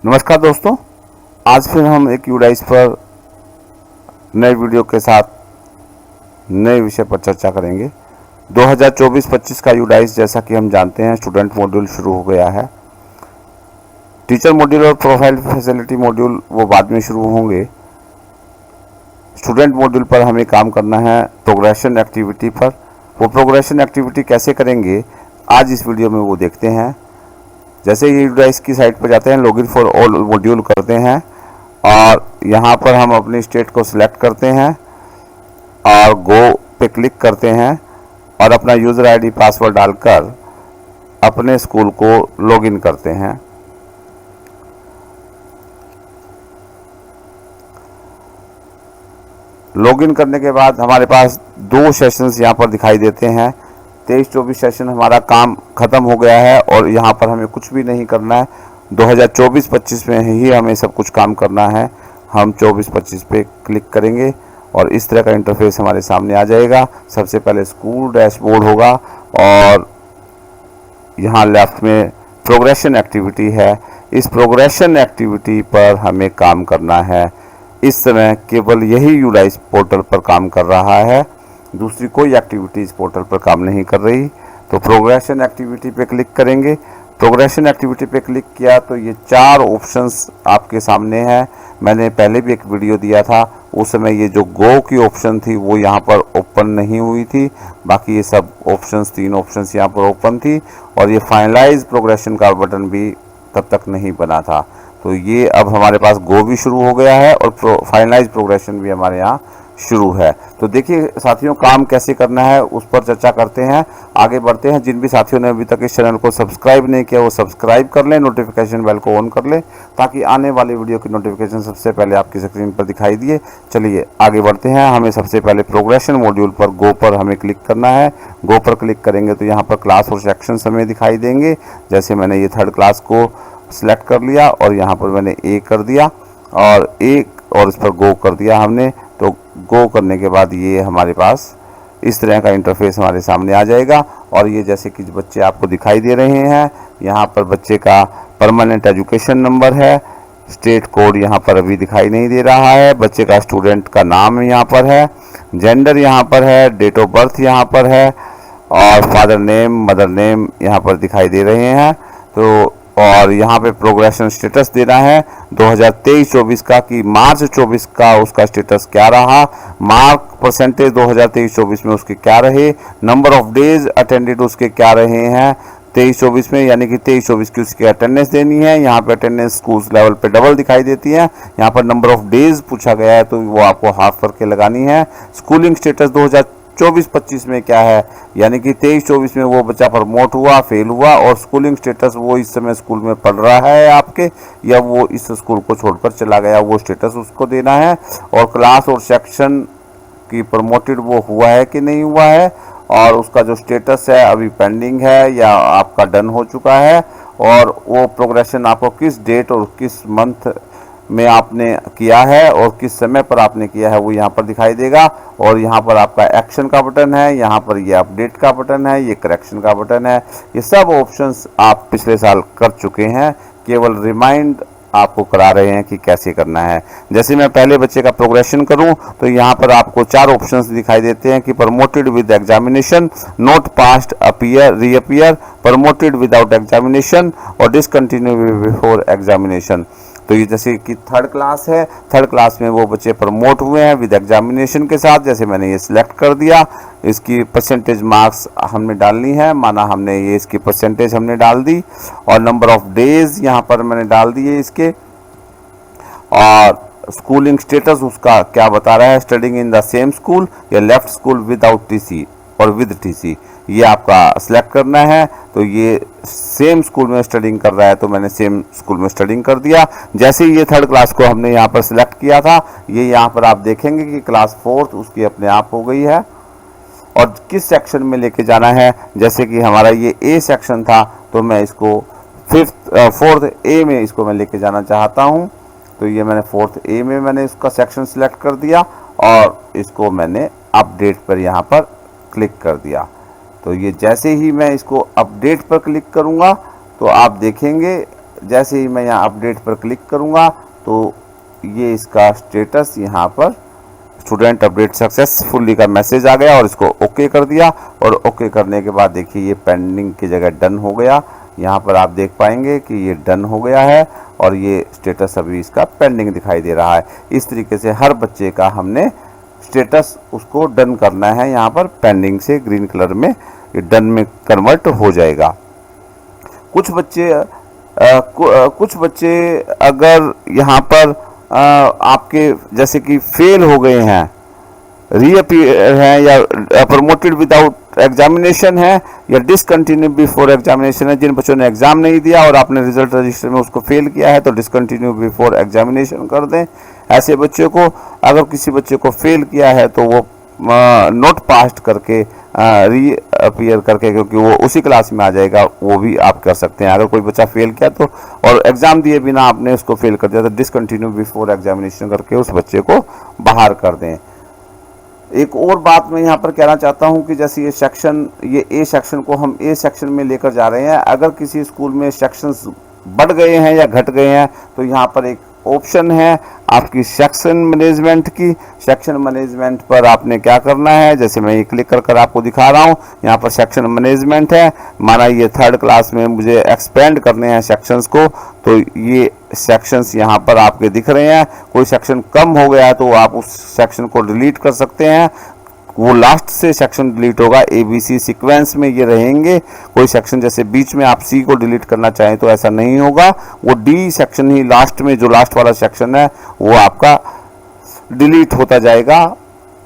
नमस्कार दोस्तों, आज फिर हम एक यूडाइस पर नए वीडियो के साथ नए विषय पर चर्चा करेंगे। 2024-25 का यूडाइस जैसा कि हम जानते हैं स्टूडेंट मॉड्यूल शुरू हो गया है। टीचर मॉड्यूल और प्रोफाइल फैसिलिटी मॉड्यूल वो बाद में शुरू होंगे। स्टूडेंट मॉड्यूल पर हमें काम करना है प्रोग्रेशन एक्टिविटी पर। वो प्रोग्रेशन एक्टिविटी कैसे करेंगे आज इस वीडियो में वो देखते हैं। जैसे ही यूडाइस की साइट पर जाते हैं, लॉगिन फॉर ऑल मॉड्यूल करते हैं और यहाँ पर हम अपनी स्टेट को सिलेक्ट करते हैं और गो पे क्लिक करते हैं और अपना यूज़र आईडी पासवर्ड डालकर अपने स्कूल को लॉगिन करते हैं। लॉगिन करने के बाद हमारे पास दो सेशंस यहाँ पर दिखाई देते हैं। 23-24 सेशन हमारा काम ख़त्म हो गया है और यहाँ पर हमें कुछ भी नहीं करना है। 2024-25 में ही हमें सब कुछ काम करना है। हम 24-25 पे क्लिक करेंगे और इस तरह का इंटरफेस हमारे सामने आ जाएगा। सबसे पहले स्कूल डैशबोर्ड होगा और यहाँ लेफ्ट में प्रोग्रेशन एक्टिविटी है। इस प्रोग्रेशन एक्टिविटी पर हमें काम करना है। इस समय केवल यही यूडाइस पोर्टल पर काम कर रहा है, दूसरी कोई एक्टिविटी इस पोर्टल पर काम नहीं कर रही। तो प्रोग्रेशन एक्टिविटी पे क्लिक करेंगे। प्रोग्रेशन एक्टिविटी पे क्लिक किया तो ये चार ऑप्शंस आपके सामने हैं। मैंने पहले भी एक वीडियो दिया था, उस समय ये जो गो की ऑप्शन थी वो यहाँ पर ओपन नहीं हुई थी। बाकी ये सब ऑप्शंस, तीन ऑप्शंस यहाँ पर ओपन थी और ये फाइनलाइज प्रोग्रेशन का बटन भी तब तक नहीं बना था। तो ये अब हमारे पास गो भी शुरू हो गया है और फाइनलाइज प्रोग्रेशन भी हमारे यहाँ शुरू है। तो देखिए साथियों, काम कैसे करना है उस पर चर्चा करते हैं, आगे बढ़ते हैं। जिन भी साथियों ने अभी तक इस चैनल को सब्सक्राइब नहीं किया वो सब्सक्राइब कर लें, नोटिफिकेशन बेल को ऑन कर लें ताकि आने वाली वीडियो की नोटिफिकेशन सबसे पहले आपकी स्क्रीन पर दिखाई दिए। चलिए आगे बढ़ते हैं। हमें सबसे पहले प्रोग्रेशन मॉड्यूल पर गो पर हमें क्लिक करना है। गो पर क्लिक करेंगे तो यहाँ पर क्लास और सेक्शन हमें दिखाई देंगे। जैसे मैंने ये थर्ड क्लास को सिलेक्ट कर लिया और यहाँ पर मैंने ए कर दिया और इस पर गो कर दिया हमने। तो गो करने के बाद ये हमारे पास इस तरह का इंटरफेस हमारे सामने आ जाएगा और ये जैसे कि बच्चे आपको दिखाई दे रहे हैं, यहाँ पर बच्चे का परमानेंट एजुकेशन नंबर है, स्टेट कोड यहाँ पर अभी दिखाई नहीं दे रहा है, बच्चे का स्टूडेंट का नाम यहाँ पर है, जेंडर यहाँ पर है, डेट ऑफ बर्थ यहाँ पर है और फादर नेम, मदर नेम यहाँ पर दिखाई दे रहे हैं। तो और यहाँ पे प्रोग्रेशन स्टेटस देना है 2023-24 का कि मार्च 24 का उसका स्टेटस क्या रहा, मार्क परसेंटेज 2023-24 में उसके क्या रहे, नंबर ऑफ डेज अटेंडेड उसके क्या रहे हैं 23-24 में, यानी कि 23-24 की उसकी अटेंडेंस देनी है। यहाँ पे अटेंडेंस स्कूल लेवल पे डबल दिखाई देती है। यहाँ पर नंबर ऑफ डेज पूछा गया है तो वो आपको हाफ करके लगानी है। स्कूलिंग स्टेटस 2024-25 में क्या है, यानी कि 23-24 में वो बच्चा प्रमोट हुआ, फेल हुआ और स्कूलिंग स्टेटस वो इस समय स्कूल में पढ़ रहा है आपके या वो इस स्कूल को छोड़कर चला गया, वो स्टेटस उसको देना है। और क्लास और सेक्शन की प्रमोटेड वो हुआ है कि नहीं हुआ है और उसका जो स्टेटस है अभी पेंडिंग है या आपका डन हो चुका है और वो प्रोग्रेशन आपको किस डेट और किस मंथ में आपने किया है और किस समय पर आपने किया है वो यहाँ पर दिखाई देगा। और यहाँ पर आपका एक्शन का बटन है, यहाँ पर ये अपडेट का बटन है, ये करेक्शन का बटन है। ये सब ऑप्शंस आप पिछले साल कर चुके हैं, केवल रिमाइंड आपको करा रहे हैं कि कैसे करना है। जैसे मैं पहले बच्चे का प्रोग्रेशन करूं तो यहाँ पर आपको चार ऑप्शंस दिखाई देते हैं कि promoted with examination, note past, appear, reappear, promoted without examination और डिसकंटिन्यू बिफोर एग्जामिनेशन। तो ये जैसे कि थर्ड क्लास है, थर्ड क्लास में वो बच्चे प्रमोट हुए हैं विद एग्जामिनेशन के साथ। जैसे मैंने ये सिलेक्ट कर दिया, इसकी परसेंटेज मार्क्स हमने डालनी है, माना हमने ये इसकी परसेंटेज हमने डाल दी और नंबर ऑफ डेज यहाँ पर मैंने डाल दिए इसके। और स्कूलिंग स्टेटस उसका क्या बता रहा है, studying in the same school या लेफ्ट स्कूल विदाउट टीसी और विद टीसी, ये आपका सिलेक्ट करना है। तो ये सेम स्कूल में स्टडिंग कर रहा है तो मैंने सेम स्कूल में स्टडिंग कर दिया। जैसे ही ये थर्ड क्लास को हमने यहाँ पर सिलेक्ट किया था, ये यहाँ पर आप देखेंगे कि क्लास फोर्थ उसकी अपने आप हो गई है। और किस सेक्शन में लेके जाना है, जैसे कि हमारा ये ए सेक्शन था तो मैं इसको फोर्थ ए में इसको मैं लेके जाना चाहता हूँ। तो ये मैंने फोर्थ ए में मैंने इसका सेक्शन सिलेक्ट कर दिया और इसको मैंने अपडेट पर यहाँ पर क्लिक कर दिया। तो ये जैसे ही मैं इसको अपडेट पर क्लिक करूँगा तो आप देखेंगे जैसे ही मैं यहाँ अपडेट पर क्लिक करूँगा तो ये इसका स्टेटस यहाँ पर स्टूडेंट अपडेट सक्सेसफुली का मैसेज आ गया और इसको ओके कर दिया। और ओके करने के बाद देखिए ये पेंडिंग की जगह डन हो गया। यहाँ पर आप देख पाएंगे कि ये डन हो गया है और ये स्टेटस अभी इसका पेंडिंग दिखाई दे रहा है। इस तरीके से हर बच्चे का हमने स्टेटस उसको डन करना है। यहाँ पर पेंडिंग से ग्रीन कलर में ये डन में कन्वर्ट हो जाएगा। कुछ बच्चे अगर यहाँ पर आपके जैसे कि फेल हो गए हैं, रीअपीयर हैं, या प्रमोटेड विदाउट एग्जामिनेशन है, या डिसकंटिन्यू बिफोर एग्जामिनेशन है, जिन बच्चों ने एग्जाम नहीं दिया और आपने रिजल्ट रजिस्टर में उसको फेल किया है तो डिसकंटिन्यू बिफोर एग्जामिनेशन कर दें। ऐसे बच्चों को, अगर किसी बच्चे को फेल किया है तो वो नोट पास्ट करके रीअपीयर करके, क्योंकि वो उसी क्लास में आ जाएगा, वो भी आप कर सकते हैं। अगर कोई बच्चा फेल किया तो और एग्जाम दिए बिना आपने उसको फेल कर दिया तो डिसकंटिन्यू बिफोर एग्जामिनेशन करके उस बच्चे को बाहर कर दें। एक और बात मैं यहाँ पर कहना चाहता हूँ कि जैसे ये ए सेक्शन को हम ए सेक्शन में लेकर जा रहे हैं। अगर किसी स्कूल में सेक्शंस बढ़ गए हैं या घट गए हैं तो यहाँ पर एक ऑप्शन है आपकी सेक्शन मैनेजमेंट की। सेक्शन मैनेजमेंट पर आपने क्या करना है, जैसे मैं ये क्लिक कर आपको दिखा रहा हूँ, यहाँ पर सेक्शन मैनेजमेंट है। माना ये 3rd क्लास में मुझे एक्सपेंड करने हैं सेक्शंस को, तो ये सेक्शंस यहाँ पर आपके दिख रहे हैं। कोई सेक्शन कम हो गया है तो आप उस सेक्शन को डिलीट कर सकते हैं। वो लास्ट से सेक्शन डिलीट होगा, ABC सीक्वेंस में ये रहेंगे। कोई सेक्शन जैसे बीच में आप C को डिलीट करना चाहें तो ऐसा नहीं होगा, वो D सेक्शन ही लास्ट में, जो लास्ट वाला सेक्शन है वो आपका डिलीट होता जाएगा।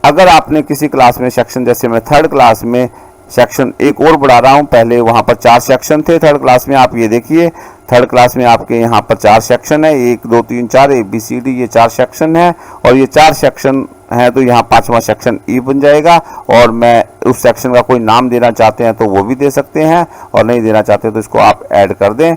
अगर आपने किसी क्लास में सेक्शन, जैसे मैं 3rd क्लास में सेक्शन एक और बढ़ा रहा हूँ, पहले वहाँ पर 4 सेक्शन थे 3rd क्लास में, आप ये देखिए 3rd क्लास में आपके यहाँ पर 4 सेक्शन है, 1 2 3 4 ABCD, ये 4 सेक्शन है और ये 4 सेक्शन है तो यहाँ 5वां सेक्शन E बन जाएगा। और मैं उस सेक्शन का कोई नाम देना चाहते हैं तो वो भी दे सकते हैं, और नहीं देना चाहते तो इसको आप ऐड कर दें।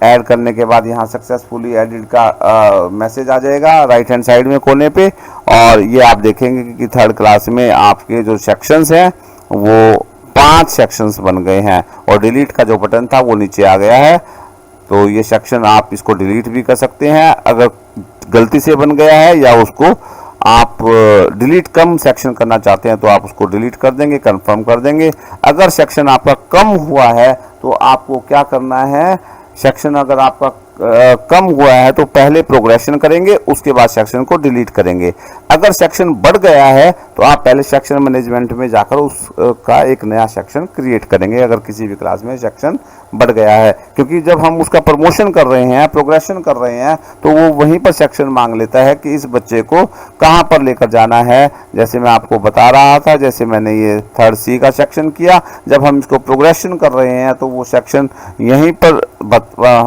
ऐड करने के बाद यहाँ सक्सेसफुली एडिट का मैसेज आ जाएगा राइट हैंड साइड में कोने पे, और ये आप देखेंगे कि 3rd क्लास में आपके जो सेक्शंस हैं वो 5 सेक्शंस बन गए हैं और डिलीट का जो बटन था वो नीचे आ गया है। तो ये सेक्शन आप इसको डिलीट भी कर सकते हैं अगर गलती से बन गया है, या उसको आप डिलीट कम सेक्शन करना चाहते हैं तो आप उसको डिलीट कर देंगे, कंफर्म कर देंगे। अगर सेक्शन आपका कम हुआ है तो आपको क्या करना है, सेक्शन अगर आपका कम हुआ है तो पहले प्रोग्रेशन करेंगे, उसके बाद सेक्शन को डिलीट करेंगे। अगर सेक्शन बढ़ गया है तो आप पहले सेक्शन मैनेजमेंट में जाकर उसका एक नया सेक्शन क्रिएट करेंगे, अगर किसी भी क्लास में सेक्शन बढ़ गया है। क्योंकि जब हम उसका प्रमोशन कर रहे हैं, प्रोग्रेशन कर रहे हैं, तो वो वहीं पर सेक्शन मांग लेता है कि इस बच्चे को कहाँ पर लेकर जाना है। जैसे मैं आपको बता रहा था, जैसे मैंने ये 3rd C का सेक्शन किया, जब हम इसको प्रोग्रेशन कर रहे हैं तो वो सेक्शन यहीं पर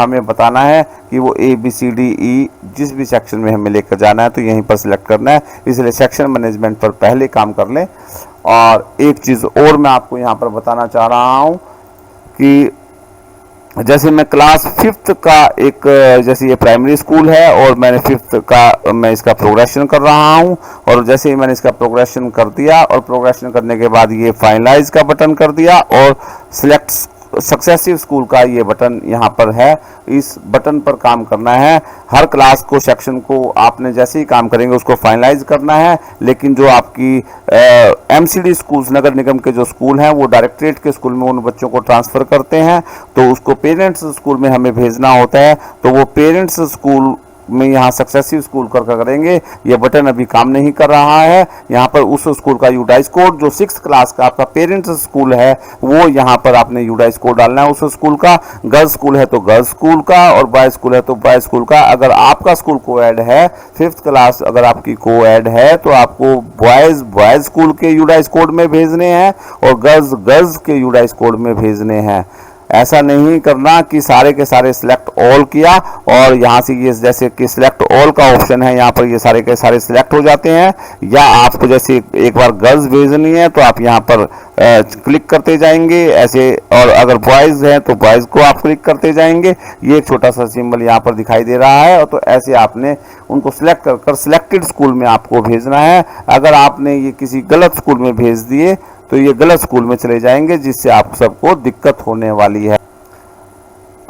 हमें बताना है कि वो ABCDE जिस भी सेक्शन में हमें लेकर जाना है तो यहीं पर सिलेक्ट करना है। इसलिए सेक्शन मैनेजमेंट पर पहले काम कर लें। और एक चीज़ और मैं आपको यहाँ पर बताना चाह रहा हूँ कि जैसे मैं क्लास 5th का एक, जैसे ये प्राइमरी स्कूल है और मैंने 5th का मैं इसका प्रोग्रेशन कर रहा हूँ, और जैसे ही मैंने इसका प्रोग्रेशन कर दिया और प्रोग्रेशन करने के बाद ये फाइनलाइज का बटन कर दिया और सिलेक्ट सक्सेसिव स्कूल का ये बटन यहाँ पर है, इस बटन पर काम करना है। हर क्लास को, सेक्शन को आपने जैसे ही काम करेंगे उसको फाइनलाइज करना है। लेकिन जो आपकी MCD स्कूल्स, नगर निगम के जो स्कूल हैं, वो डायरेक्टरेट के स्कूल में उन बच्चों को ट्रांसफ़र करते हैं, तो उसको पेरेंट्स स्कूल में हमें भेजना होता है। तो वो पेरेंट्स स्कूल में यहाँ सक्सेसिव स्कूल कर करेंगे। ये बटन अभी काम नहीं कर रहा है। यहाँ पर उस स्कूल का यूडाइस कोड, जो 6th क्लास का आपका पेरेंट्स स्कूल है, वो यहाँ पर आपने यूडाइस कोड डालना है उस स्कूल का। गर्ल्स स्कूल है तो गर्ल्स स्कूल का, और बॉयज स्कूल है तो बॉयज स्कूल का। अगर आपका स्कूल कोएड है, 5th क्लास अगर आपकी कोएड है, तो आपको बॉयज स्कूल के यूडाइस कोड में भेजने हैं और गर्ल्स के यूडाइस कोड में भेजने हैं। ऐसा नहीं करना कि सारे के सारे सिलेक्ट ऑल किया और यहाँ से ये जैसे कि सिलेक्ट ऑल का ऑप्शन है, यहाँ पर ये सारे के सारे सिलेक्ट हो जाते हैं। या आपको जैसे एक बार गर्ल्स भेजनी है तो आप यहाँ पर क्लिक करते जाएंगे ऐसे, और अगर बॉयज़ हैं तो बॉयज़ को आप क्लिक करते जाएंगे। ये एक छोटा सा सिंबल यहाँ पर दिखाई दे रहा है, और तो ऐसे आपने उनको सिलेक्ट कर सिलेक्टेड स्कूल में आपको भेजना है। अगर आपने ये किसी गलत स्कूल में भेज दिए तो ये गलत स्कूल में चले जाएंगे, जिससे आप सबको दिक्कत होने वाली है।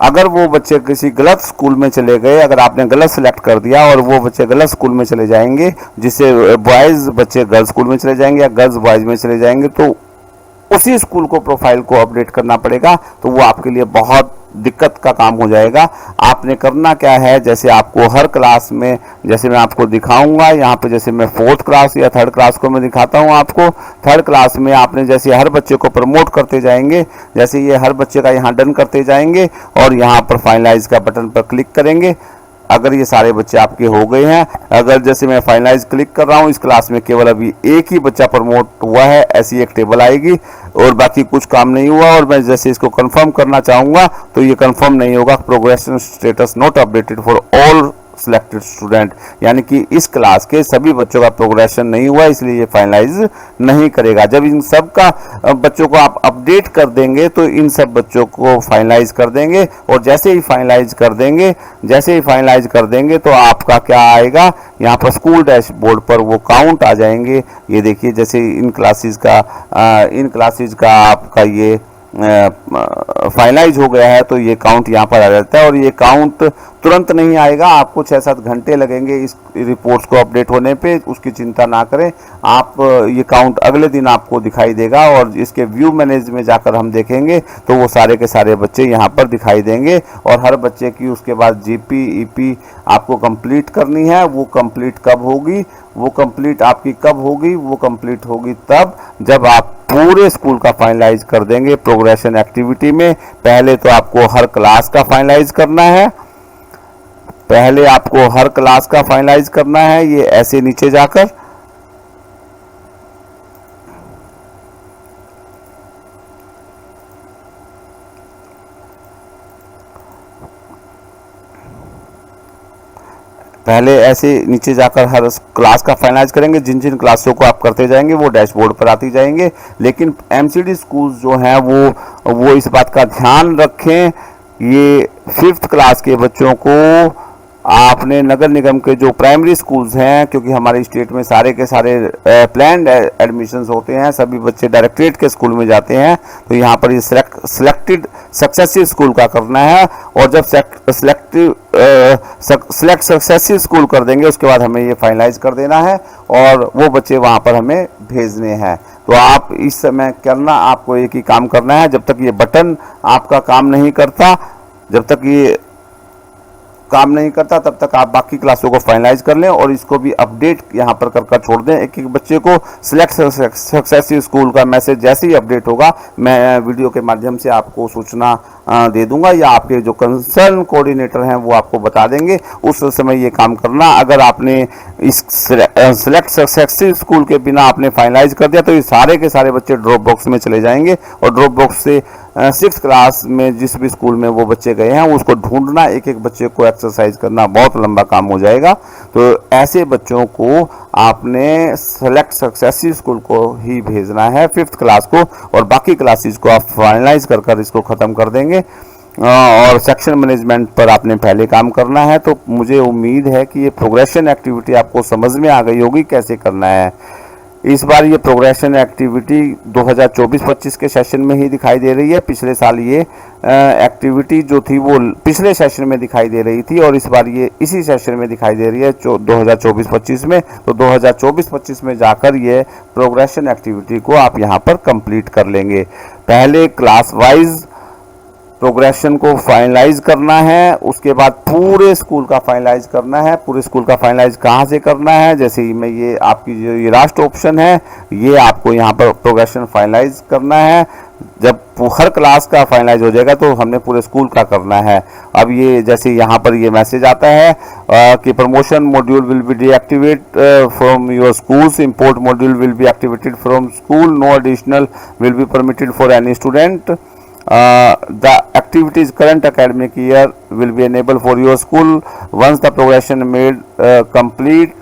अगर वो बच्चे किसी गलत स्कूल में चले गए, अगर आपने गलत सेलेक्ट कर दिया और वो बच्चे गलत स्कूल में चले जाएंगे, जिससे बॉयज़ बच्चे गर्ल्स स्कूल में चले जाएंगे या गर्ल्स बॉयज़ में चले जाएंगे, तो उसी स्कूल को प्रोफाइल को अपडेट करना पड़ेगा। तो वो आपके लिए बहुत दिक्कत का काम हो जाएगा। आपने करना क्या है, जैसे आपको हर क्लास में, जैसे मैं आपको दिखाऊंगा यहाँ पे, जैसे मैं 4th क्लास या 3rd क्लास को मैं दिखाता हूँ आपको। 3rd क्लास में आपने जैसे हर बच्चे को प्रमोट करते जाएंगे, जैसे ये हर बच्चे का यहाँ डन करते जाएंगे और यहाँ पर फाइनलाइज का बटन पर क्लिक करेंगे। अगर ये सारे बच्चे आपके हो गए हैं, अगर जैसे मैं फाइनलाइज क्लिक कर रहा हूँ, इस क्लास में केवल अभी एक ही बच्चा प्रमोट हुआ है, ऐसी एक टेबल आएगी और बाकी कुछ काम नहीं हुआ, और मैं जैसे इसको कंफर्म करना चाहूँगा तो ये कंफर्म नहीं होगा, progression status not updated for all selected student, यानी कि इस क्लास के सभी बच्चों का प्रोग्रेशन नहीं हुआ, इसलिए ये फाइनलाइज नहीं करेगा। जब इन सब का बच्चों को आप अपडेट कर देंगे तो इन सब बच्चों को फाइनलाइज कर देंगे, और जैसे ही फाइनलाइज कर देंगे तो आपका क्या आएगा, यहाँ पर स्कूल डैशबोर्ड पर वो काउंट आ जाएंगे। ये देखिए, जैसे इन क्लासेस का आपका ये फाइनलाइज हो गया है तो ये काउंट यहाँ पर आ जाता है, और ये काउंट तुरंत नहीं आएगा, आपको 6-7 घंटे लगेंगे इस रिपोर्ट्स को अपडेट होने पे। उसकी चिंता ना करें आप, ये काउंट अगले दिन आपको दिखाई देगा, और इसके व्यू मैनेज में जाकर हम देखेंगे तो वो सारे के सारे बच्चे यहाँ पर दिखाई देंगे। और हर बच्चे की उसके बाद जीपी ईपी आपको कंप्लीट करनी है। वो कंप्लीट कब होगी, वो कंप्लीट आपकी कब होगी, वो कंप्लीट होगी तब जब आप पूरे स्कूल का फाइनलाइज कर देंगे प्रोग्रेशन एक्टिविटी में। पहले तो आपको हर क्लास का फाइनलाइज करना है, ये ऐसे नीचे जाकर पहले ऐसे नीचे जाकर हर क्लास का फाइनलाइज करेंगे। जिन जिन क्लासों को आप करते जाएंगे वो डैशबोर्ड पर आती जाएंगे। लेकिन एमसीडी स्कूल्स जो हैं वो इस बात का ध्यान रखें, ये 5th क्लास के बच्चों को आपने नगर निगम के जो प्राइमरी स्कूल्स हैं, क्योंकि हमारे स्टेट में सारे के सारे प्लान्ड एडमिशन्स होते हैं, सभी बच्चे डायरेक्टरेट के स्कूल में जाते हैं, तो यहाँ पर ये सिलेक्टेड सक्सेसिव स्कूल का करना है। और जब सिलेक्ट सक्सेसिव स्कूल कर देंगे उसके बाद हमें ये फाइनलाइज कर देना है और वो बच्चे वहाँ पर हमें भेजने हैं। तो आप इस समय करना, आपको एक ही काम करना है, जब तक ये बटन आपका काम नहीं करता, तब तक आप बाकी क्लासों को फाइनलाइज कर लें और इसको भी अपडेट यहाँ पर कर छोड़ दें। एक एक बच्चे को सिलेक्ट सक्सेसिव स्कूल का मैसेज जैसे ही अपडेट होगा मैं वीडियो के माध्यम से आपको सूचना दे दूंगा, या आपके जो कंसर्न कोऑर्डिनेटर हैं वो आपको बता देंगे, उस समय ये काम करना। अगर आपने इस सिलेक्ट सक्सेसिव स्कूल के बिना आपने फाइनलाइज कर दिया तो ये सारे के सारे बच्चे ड्रॉप बॉक्स में चले जाएंगे, और ड्रॉप बॉक्स से 6th क्लास में जिस भी स्कूल में वो बच्चे गए हैं उसको ढूंढना, एक एक बच्चे को एक्सरसाइज करना बहुत लंबा काम हो जाएगा। तो ऐसे बच्चों को आपने सेलेक्ट सक्सेसिव स्कूल को ही भेजना है 5th क्लास को, और बाकी क्लासेस को आप फाइनलाइज कर इसको ख़त्म कर देंगे। और सेक्शन मैनेजमेंट पर आपने पहले काम करना है। तो मुझे उम्मीद है कि ये प्रोग्रेशन एक्टिविटी आपको समझ में आ गई होगी कैसे करना है। इस बार ये प्रोग्रेशन एक्टिविटी 2024-25 के सेशन में ही दिखाई दे रही है। पिछले साल ये एक्टिविटी जो थी वो पिछले सेशन में दिखाई दे रही थी, और इस बार ये इसी सेशन में दिखाई दे रही है 2024-25 में। तो 2024-25 में जाकर ये प्रोग्रेशन एक्टिविटी को आप यहाँ पर कंप्लीट कर लेंगे। पहले क्लास वाइज प्रोग्रेशन को फाइनलाइज करना है, उसके बाद पूरे स्कूल का फाइनलाइज करना है। पूरे स्कूल का फाइनलाइज कहाँ से करना है, जैसे ही मैं ये आपकी जो ये लास्ट ऑप्शन है ये आपको यहाँ पर प्रोग्रेशन फाइनलाइज करना है। जब हर क्लास का फाइनलाइज हो जाएगा तो हमने पूरे स्कूल का करना है। अब ये जैसे यहाँ पर ये मैसेज आता है कि promotion module will be deactivate from your schools, import module will be activated from school, no additional will be permitted for any student, the activities current academic year will be enabled for your school. Once the progression made complete,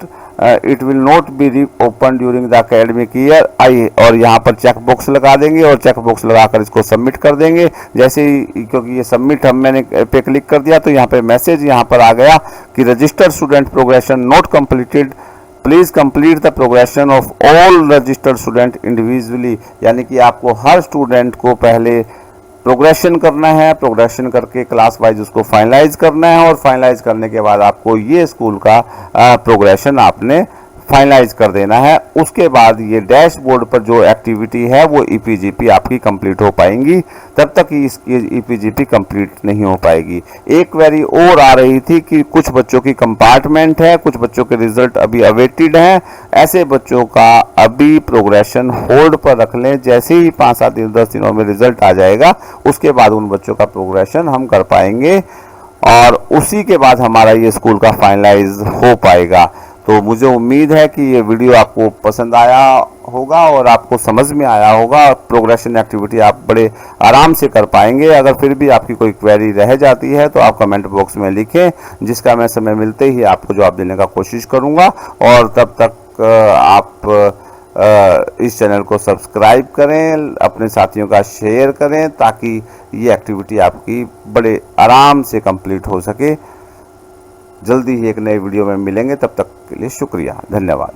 it will not be reopened during the academic year. और यहाँ पर check box लगा देंगे और check box लगाकर इसको submit कर देंगे। जैसे ही, क्योंकि ये सबमिट मैंने पे क्लिक कर दिया तो यहाँ पे मैसेज यहाँ पर आ गया कि registered student progression not completed, please complete the progression of all registered student individually. यानी कि आपको हर स्टूडेंट को पहले प्रोग्रेशन करना है, प्रोग्रेशन करके क्लास वाइज उसको फाइनलाइज करना है, और फाइनलाइज करने के बाद आपको ये स्कूल का प्रोग्रेशन आपने फाइनलाइज कर देना है। उसके बाद ये डैशबोर्ड पर जो एक्टिविटी है वो ईपीजीपी आपकी कंप्लीट हो पाएंगी, तब तक ही इसकी ईपीजीपी कंप्लीट नहीं हो पाएगी। एक क्वेरी और आ रही थी कि कुछ बच्चों की कंपार्टमेंट है, कुछ बच्चों के रिजल्ट अभी अवेटेड हैं, ऐसे बच्चों का अभी प्रोग्रेशन होल्ड पर रख लें। जैसे ही 5-7 दिन 10 दिनों में रिजल्ट आ जाएगा उसके बाद उन बच्चों का प्रोग्रेशन हम कर पाएंगे, और उसी के बाद हमारा ये स्कूल का फाइनलाइज हो पाएगा। तो मुझे उम्मीद है कि ये वीडियो आपको पसंद आया होगा और आपको समझ में आया होगा। प्रोग्रेशन एक्टिविटी आप बड़े आराम से कर पाएंगे। अगर फिर भी आपकी कोई क्वेरी रह जाती है तो आप कमेंट बॉक्स में लिखें, जिसका मैं समय मिलते ही आपको जवाब देने का कोशिश करूंगा। और तब तक आप इस चैनल को सब्सक्राइब करें, अपने साथियों का शेयर करें, ताकि ये एक्टिविटी आपकी बड़े आराम से कंप्लीट हो सके। जल्दी ही एक नए वीडियो में मिलेंगे, तब तक के लिए शुक्रिया, धन्यवाद।